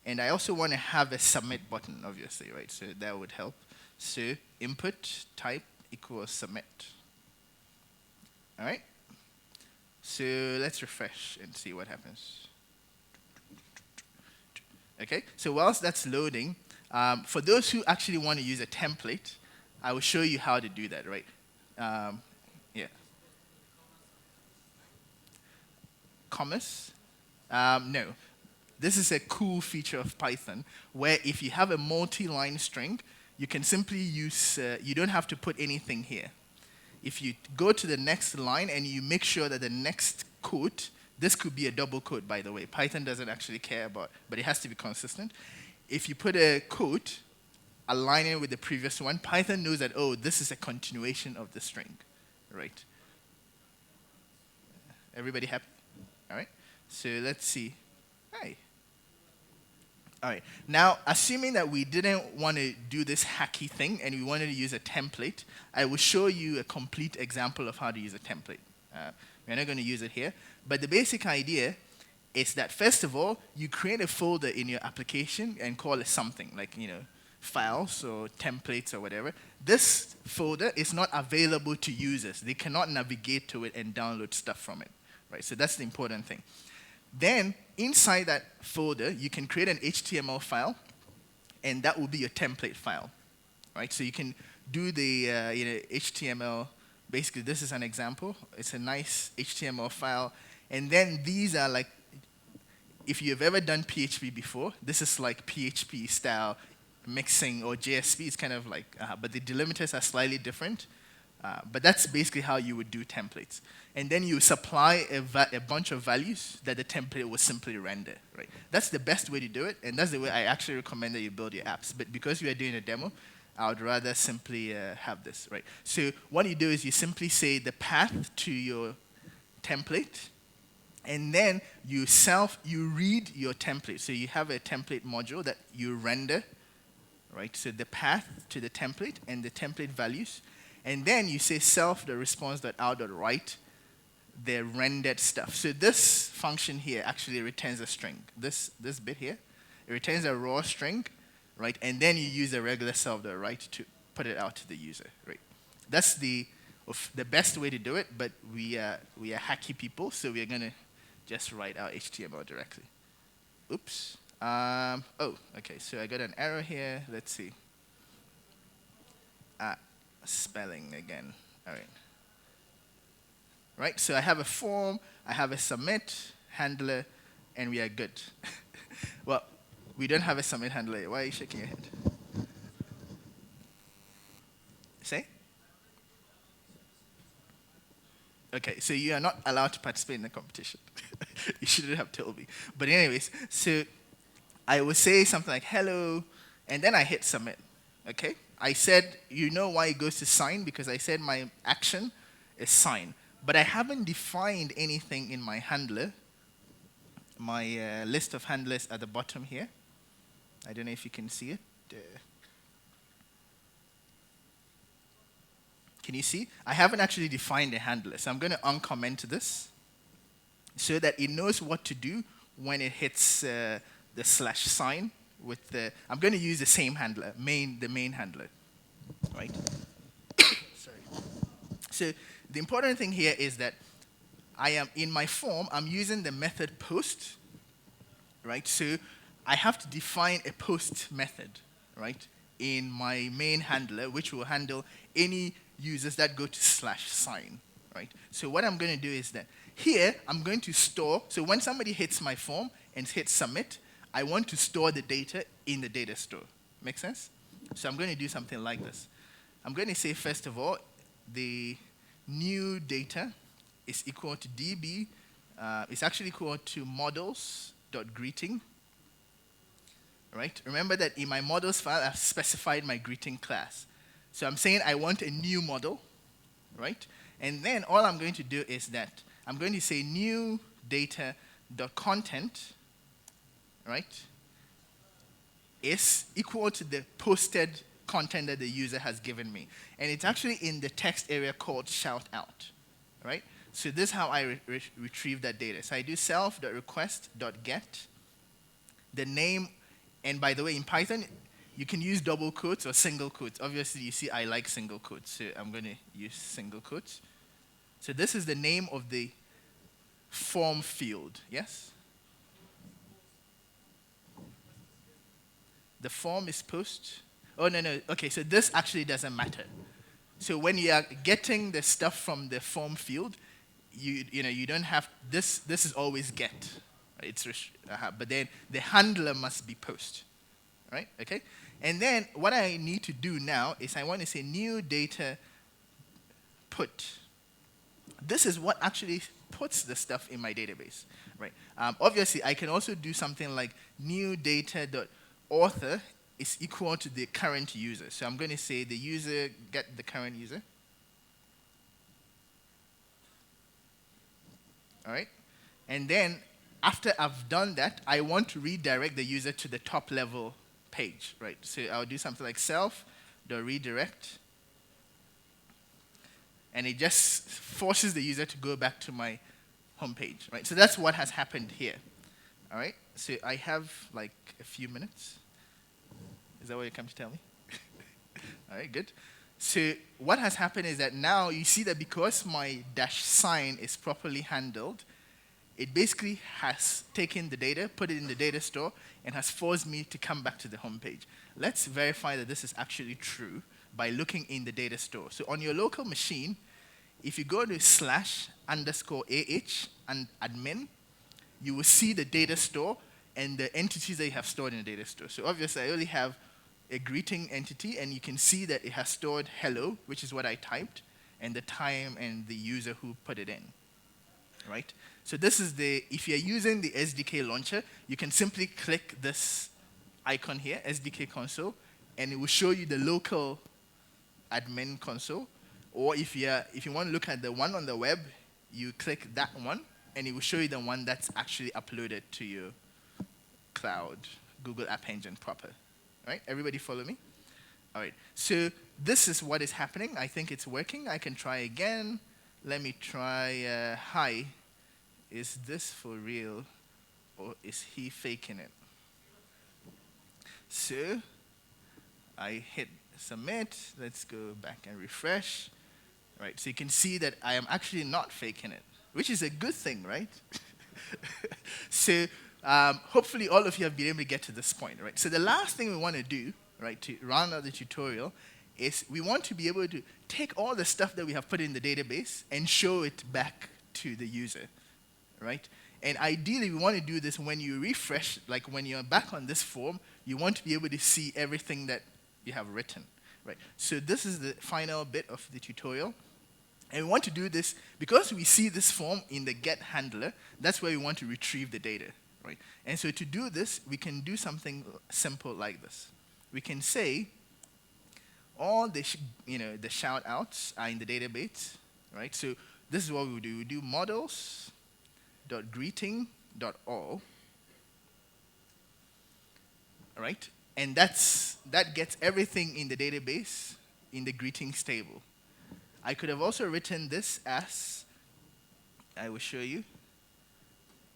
and I also want to have a submit button, obviously, right? So that would help. So input type equals submit. All right? So let's refresh and see what happens. Okay, so whilst that's loading, for those who actually want to use a template, I will show you how to do that, right? Yeah. Commas? No. This is a cool feature of Python where if you have a multi-line string, you can simply use, you don't have to put anything here. If you go to the next line and you make sure that the next quote, this could be a double quote, by the way. Python doesn't actually care about, but it has to be consistent. If you put a quote, align it with the previous one, Python knows that, oh, this is a continuation of the string, right? Everybody happy? All right. So let's see. Hi. All right. Now, assuming that we didn't want to do this hacky thing and we wanted to use a template, I will show you a complete example of how to use a template. We're not going to use it here. But the basic idea is that, first of all, you create a folder in your application and call it something like, files or templates or whatever. This folder is not available to users. They cannot navigate to it and download stuff from it. Right? So that's the important thing. Then, inside that folder, you can create an HTML file, and that will be your template file. Right? So you can do the HTML. Basically, this is an example. It's a nice HTML file. And then these are like, if you've ever done PHP before, this is like PHP style mixing, or JSP. It's kind of like, but the delimiters are slightly different. But that's basically how you would do templates. And then you supply a bunch of values that the template will simply render. Right? That's the best way to do it, and that's the way I actually recommend that you build your apps. But because we are doing a demo, I would rather simply have this. Right? So what you do is you simply say the path to your template, and then you read your template. So you have a template module that you render. Right? So the path to the template and the template values. And then you say self.response.out.write the rendered stuff. So this function here actually returns a string. This bit here, it returns a raw string, right? And then you use a regular self.write to put it out to the user, right? That's the best way to do it, but we are hacky people, so we are going to just write our HTML directly. Oops. Okay, so I got an error here. Let's see. Spelling again. All right. Right, so I have a form, I have a submit handler, and we are good. Well, we don't have a submit handler. Why are you shaking your head? Say? Okay, so you are not allowed to participate in the competition. You shouldn't have told me. But anyways, so I will say something like hello, and then I hit submit. Okay? I said, you know why it goes to sign? Because I said my action is sign. But I haven't defined anything in my handler. My list of handlers at the bottom here. I don't know if you can see it. Can you see? I haven't actually defined a handler. So I'm going to uncomment this. so that it knows what to do when it hits the slash sign with the, I'm going to use the same handler, the main handler, right? Sorry. So the important thing here is that I am, in my form, I'm using the method post, right? So I have to define a post method, right, in my main handler, which will handle any users that go to slash sign, right? So what I'm going to do is that here, I'm going to store, so when somebody hits my form and hits submit, I want to store the data in the data store. Make sense? So I'm going to do something like this. I'm going to say, first of all, the new data is equal to db, it's actually equal to models.greeting, right? Remember that in my models file, I've specified my greeting class. So I'm saying I want a new model, right? And then all I'm going to do is that I'm going to say new data.content, right, is equal to the posted content that the user has given me. And it's actually in the text area called shout out, right? So this is how I retrieve that data. So I do self.request.get, the name, and by the way, in Python, you can use double quotes or single quotes. Obviously, you see I like single quotes, so I'm going to use single quotes. So this is the name of the form field, yes? The form is post. Oh, no. Okay, so this actually doesn't matter. So when you are getting the stuff from the form field, you don't have, this is always get. Right? It's but then the handler must be post, right? Okay? And then what I need to do now is I want to say new data put. This is what actually puts the stuff in my database, right? Obviously, I can also do something like new data.author is equal to the current user. So I'm going to say the user, get the current user. All right? And then after I've done that, I want to redirect the user to the top level page, right? So I'll do something like self.redirect. And it just forces the user to go back to my home page, right? So that's what has happened here. All right? So I have like a few minutes. Is that what you come to tell me? All right, good. So what has happened is that now you see that because my dash sign is properly handled, it basically has taken the data, put it in the data store, and has forced me to come back to the home page. Let's verify that this is actually true by looking in the data store. So on your local machine, if you go to /_AH and admin, you will see the data store and the entities that you have stored in the data store. So obviously, I only have a greeting entity, and you can see that it has stored hello, which is what I typed, and the time and the user who put it in, right? So this is if you're using the SDK Launcher, you can simply click this icon here, SDK console, and it will show you the local admin console. Or if you want to look at the one on the web, you click that one, and it will show you the one that's actually uploaded to your cloud, Google App Engine proper. Right? Everybody follow me? All right. So this is what is happening. I think it's working. I can try again. Let me try, hi. Is this for real, or is he faking it? So I hit submit. Let's go back and refresh. Right, so you can see that I am actually not faking it, which is a good thing, right? So hopefully all of you have been able to get to this point, right? So the last thing we want to do, right, to round out the tutorial, is we want to be able to take all the stuff that we have put in the database and show it back to the user, right? And ideally, we want to do this when you refresh, like when you're back on this form, you want to be able to see everything that you have written, right? So this is the final bit of the tutorial. And we want to do this because we see this form in the get handler. That's where we want to retrieve the data, right? And so to do this, we can do something simple like this. We can say all the the shout outs are in the database, right? So this is what we do. We do models.greeting.all, right? And that gets everything in the database in the greetings table. I could have also written this as, I will show you,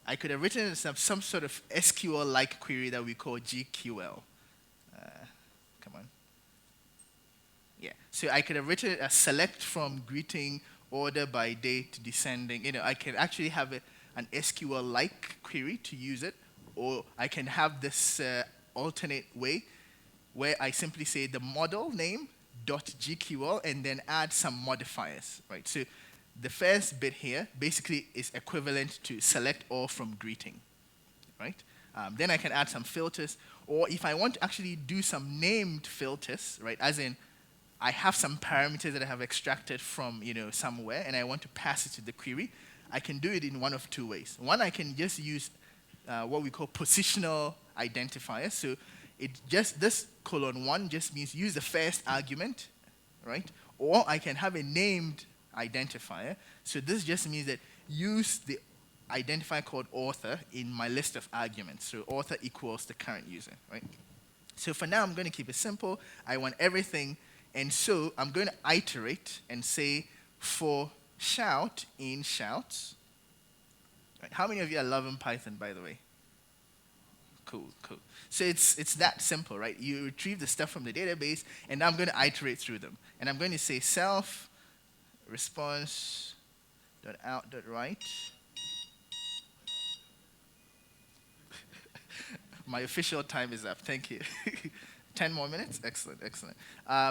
I could have written some sort of SQL-like query that we call GQL. Come on. Yeah, so I could have written a select from greeting, order by date, descending. I can actually have an SQL-like query to use it, or I can have this alternate way where I simply say the model name .gql and then add some modifiers, right? So the first bit here basically is equivalent to select all from greeting, right? Then I can add some filters, or if I want to actually do some named filters, right? As in, I have some parameters that I have extracted from somewhere, and I want to pass it to the query. I can do it in one of two ways. One, I can just use what we call positional identifiers. So this :1 just means use the first argument, right? Or I can have a named identifier. So this just means that use the identifier called author in my list of arguments. So author equals the current user, right? So for now, I'm going to keep it simple. I want everything. And so I'm going to iterate and say for shout in shouts. Right. How many of you are loving Python, by the way? Cool. So it's that simple, right? You retrieve the stuff from the database, and I'm going to iterate through them. And I'm going to say self response.out.write. My official time is up. Thank you. 10 more minutes? Excellent.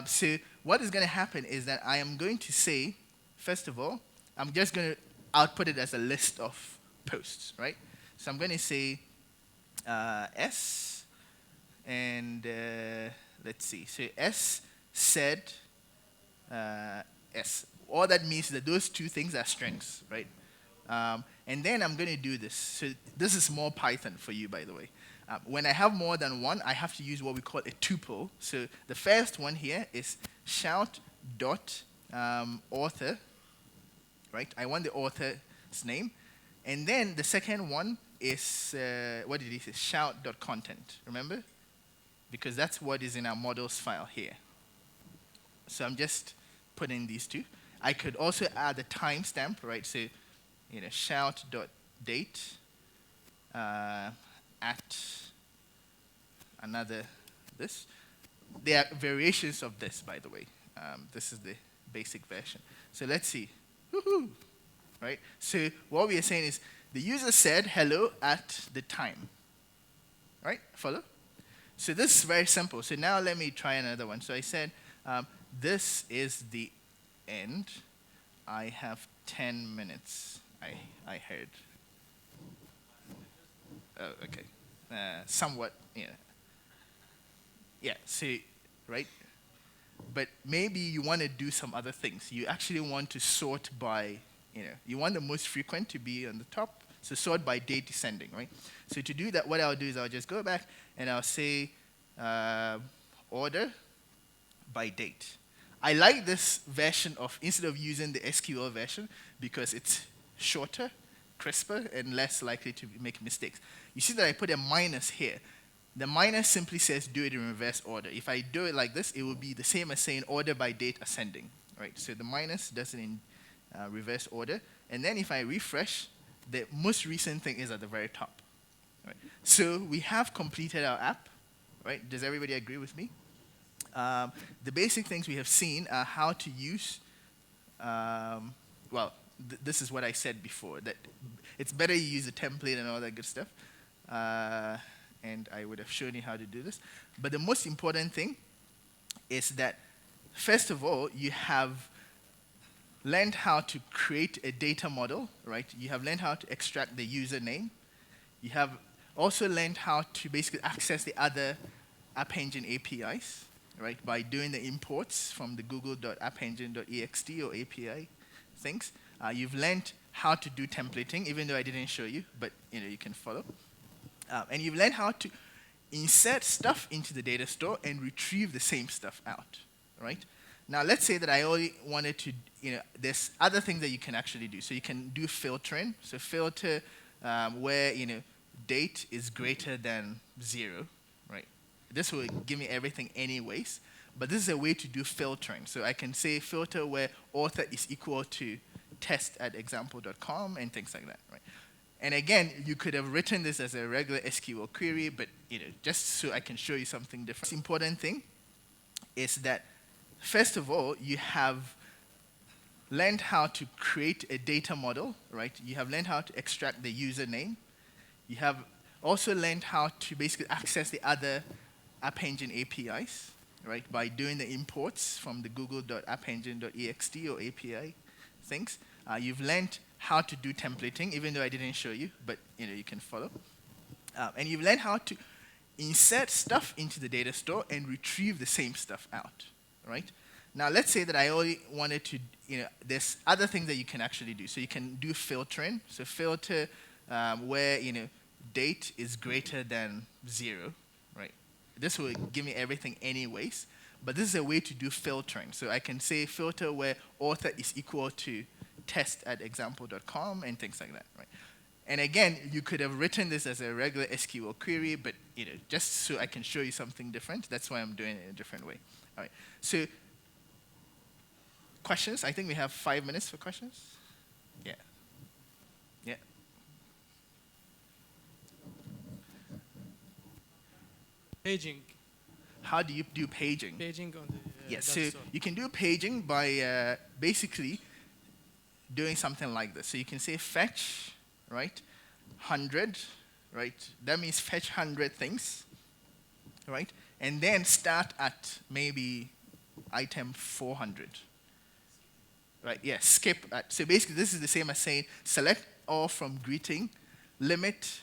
So what is going to happen is that I am going to say, first of all, I'm just going to output it as a list of posts, right? So I'm going to say S, and let's see. So S said S. All that means that those two things are strings, right? And then I'm going to do this. So this is more Python for you, by the way. When I have more than one, I have to use what we call a tuple. So the first one here is shout.author, right? I want the author's name. And then the second one is, what did he say? Shout.content, remember? Because that's what is in our models file here. So I'm just putting these two. I could also add a timestamp, right? So, shout.date at another this. There are variations of this, by the way. This is the basic version. So let's see. Woohoo! Right? So what we are saying is the user said hello at the time. Right? Follow? So this is very simple. So now let me try another one. So I said this is the end. I have 10 minutes, I heard. Oh, okay. Somewhat, Yeah, so, right? But maybe you want to do some other things. You actually want to sort by, you want the most frequent to be on the top. So sort by date descending, right? So to do that, what I'll do is I'll just go back and I'll say order by date. I like this version of, instead of using the SQL version, because it's shorter, crisper, and less likely to make mistakes. You see that I put a minus here. The minus simply says do it in reverse order. If I do it like this, it will be the same as saying order by date ascending, right? So the minus does it in reverse order. And then if I refresh, the most recent thing is at the very top. Right? So we have completed our app, right? Does everybody agree with me? The basic things we have seen are how to use, this is what I said before, that it's better you use a template and all that good stuff. And I would have shown you how to do this. But the most important thing is that, first of all, you have learned how to create a data model, right? You have learned how to extract the username. You have also learned how to basically access the other App Engine APIs, right, by doing the imports from the google.appengine.ext or API things. You've learned how to do templating, even though I didn't show you, but you can follow. And you've learned how to insert stuff into the data store and retrieve the same stuff out, right? Now, let's say that I only wanted to, there's other things that you can actually do. So you can do filtering. So filter where, date is greater than 0, right? This will give me everything anyways. But this is a way to do filtering. So I can say filter where author is equal to test@example.com and things like that, right? And again, you could have written this as a regular SQL query, but just so I can show you something different. The important thing is that, first of all, you have learned how to create a data model, right? You have learned how to extract the username. You have also learned how to basically access the other App Engine APIs, right? By doing the imports from the google.appengine.ext or API things. You've learned how to do templating, even though I didn't show you, but you can follow. And you've learned how to insert stuff into the data store and retrieve the same stuff out, right? Now, let's say that I only wanted to, there's other things that you can actually do. So you can do filtering. So filter where, date is greater than 0, right? This will give me everything anyways. But this is a way to do filtering. So I can say filter where author is equal to test@example.com and things like that, right? And again, you could have written this as a regular SQL query, but just so I can show you something different. That's why I'm doing it in a different way. All right. So questions? I think we have 5 minutes for questions. Yeah. Yeah. Paging. How do you do paging? Paging on the Yes, data so store. you can do paging by basically doing something like this. So you can say fetch, right, 100, right? That means fetch 100 things, right? And then start at maybe item 400, right? Yeah, skip at. So basically, this is the same as saying select all from greeting, limit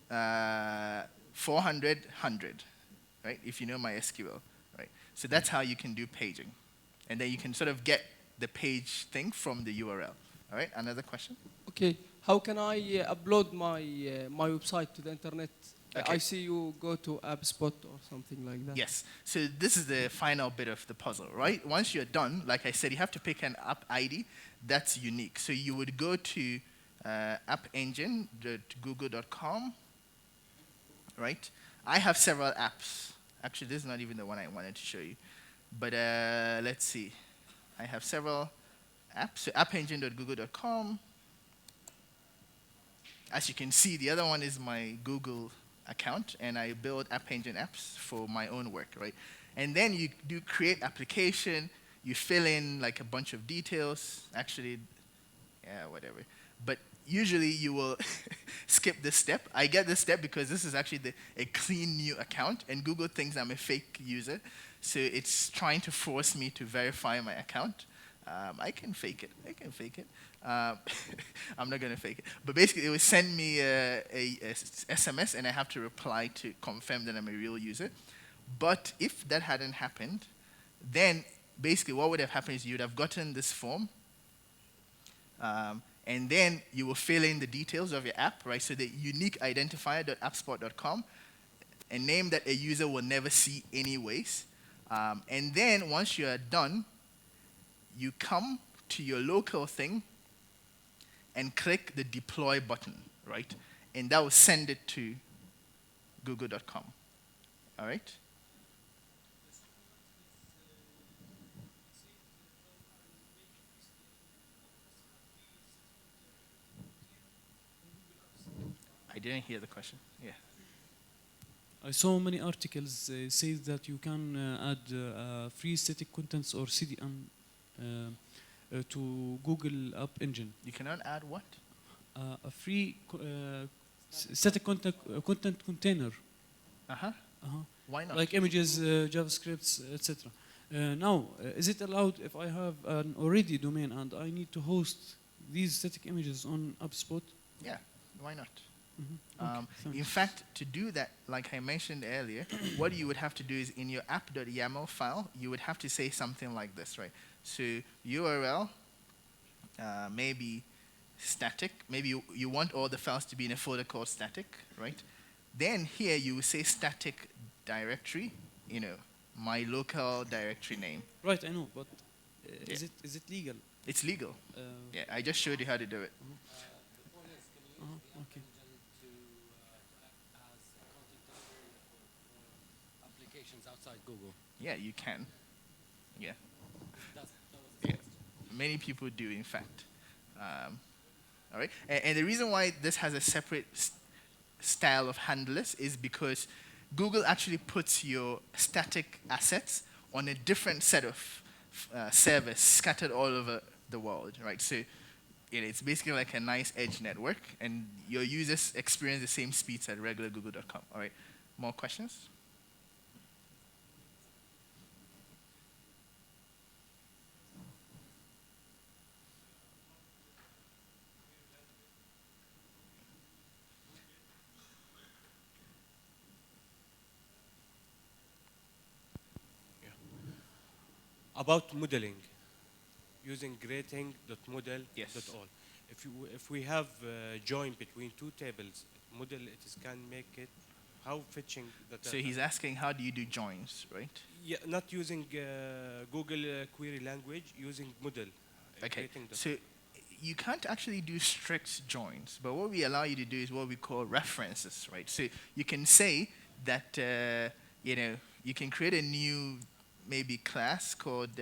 400, 100, right? If you know my SQL, right? So that's how you can do paging. And then you can sort of get the page thing from the URL. All right, another question? Okay, how can I upload my my website to the internet? Okay. I see you go to AppSpot or something like that. Yes, so this is the final bit of the puzzle, right? Once you're done, like I said, you have to pick an app ID that's unique. So you would go to appengine.google.com, right? I have several apps. Actually, this is not even the one I wanted to show you. But let's see. I have several apps. So appengine.google.com. As you can see, the other one is my Google account, and I build App Engine apps for my own work, right? And then you do create application. You fill in like a bunch of details. Actually, yeah, whatever. But usually you will skip this step. I get this step because this is actually a clean new account, and Google thinks I'm a fake user. So it's trying to force me to verify my account. I can fake it. I'm not going to fake it. But basically, it will send me a SMS, and I have to reply to confirm that I'm a real user. But if that hadn't happened, then basically what would have happened is you would have gotten this form, and then you will fill in the details of your app, right? So the unique identifier.appspot.com, a name that a user will never see anyways. And then once you are done, you come to your local thing and click the deploy button, right? And that will send it to google.com, all right? I didn't hear the question. Yeah. I saw many articles say that you can add free static contents or CDN to Google App Engine. You cannot add what? A free static content container. Uh-huh. Why not? Like images, JavaScripts, etc. Now, is it allowed if I have an already domain and I need to host these static images on HubSpot? Yeah, why not? Okay, In fact, to do that, like I mentioned earlier, what you would have to do is in your app.yaml file, you would have to say something like this, right? So URL, maybe static. Maybe you want all the files to be in a folder called static, right? Then here you will say static directory, my local directory name. Right, I know, but is it legal? It's legal. Yeah, I just showed you how to do it. Okay. Applications outside Google. Yeah, you can. Yeah. That was the Yeah. Many people do, in fact. All right, and the reason why this has a separate style of handlers is because Google actually puts your static assets on a different set of servers scattered all over the world, right? So it's basically like a nice edge network, and your users experience the same speeds at regular google.com. All right, more questions? About modeling, using grating.model.all. Yes. If we have join between two tables, model can make it. How fetching that? So he's asking, how do you do joins, right? Yeah, not using Google query language, using model. Okay. So you can't actually do strict joins, but what we allow you to do is what we call references, right? So you can say that you can create a new maybe class called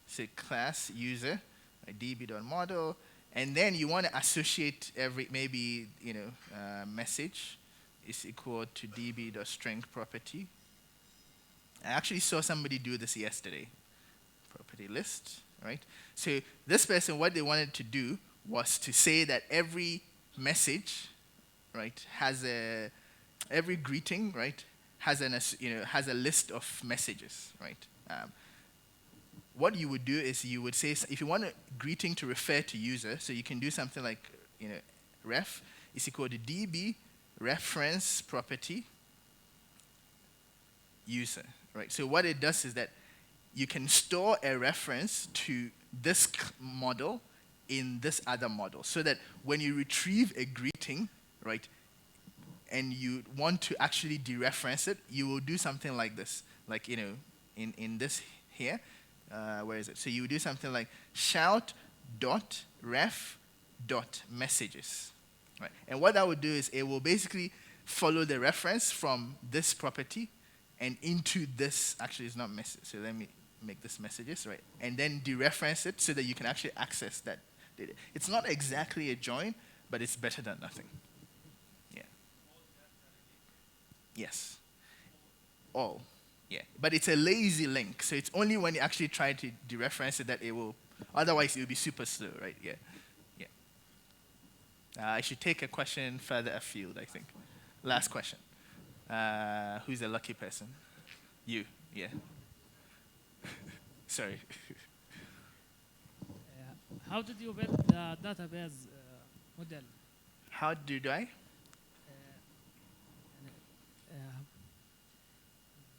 say class user db.model, and then you want to associate every maybe message is equal to db.string property. I actually saw somebody do this yesterday. Property list, right? So this person, what they wanted to do was to say that every message, right, every greeting, right, has a list of messages, right? What you would do is you would say, if you want a greeting to refer to user, so you can do something like, ref is equal to db reference property user, right? So what it does is that you can store a reference to this model in this other model, so that when you retrieve a greeting, right, and you want to actually dereference it, you will do something like this, like in this here. Where is it? So you would do something like shout.ref.messages, right? And what that would do is it will basically follow the reference from this property and into this. Actually, it's not message. So let me make this messages, right? And then dereference it so that you can actually access that data. It's not exactly a join, but it's better than nothing. Yeah. Yes. All. Yeah. But it's a lazy link, so it's only when you actually try to dereference it that it will. Otherwise, it will be super slow, right? Yeah. Yeah. I should take a question further afield, I think. Last question. Who's the lucky person? You. Yeah. Sorry. How did you build the database model? How did I?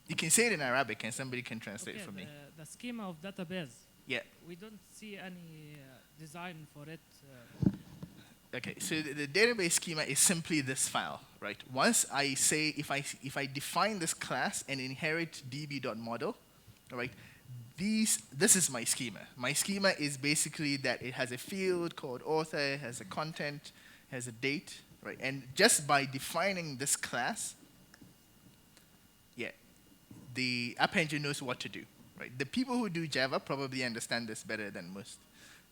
You can say it in Arabic and somebody can translate for me. The schema of database. Yeah. We don't see any design for it. Okay, so the database schema is simply this file, right? Once I say, if I define this class and inherit db.model, all right, this is my schema. My schema is basically that it has a field called author, it has a content, has a date, right? And just by defining this class, yeah, the App Engine knows what to do, right? The people who do Java probably understand this better than most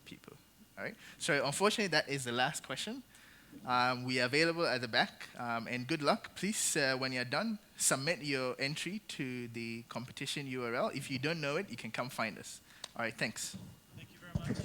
people, all right? So unfortunately, that is the last question. We are available at the back, and good luck. Please, when you're done, submit your entry to the competition URL. If you don't know it, you can come find us. All right, thanks. Thank you very much.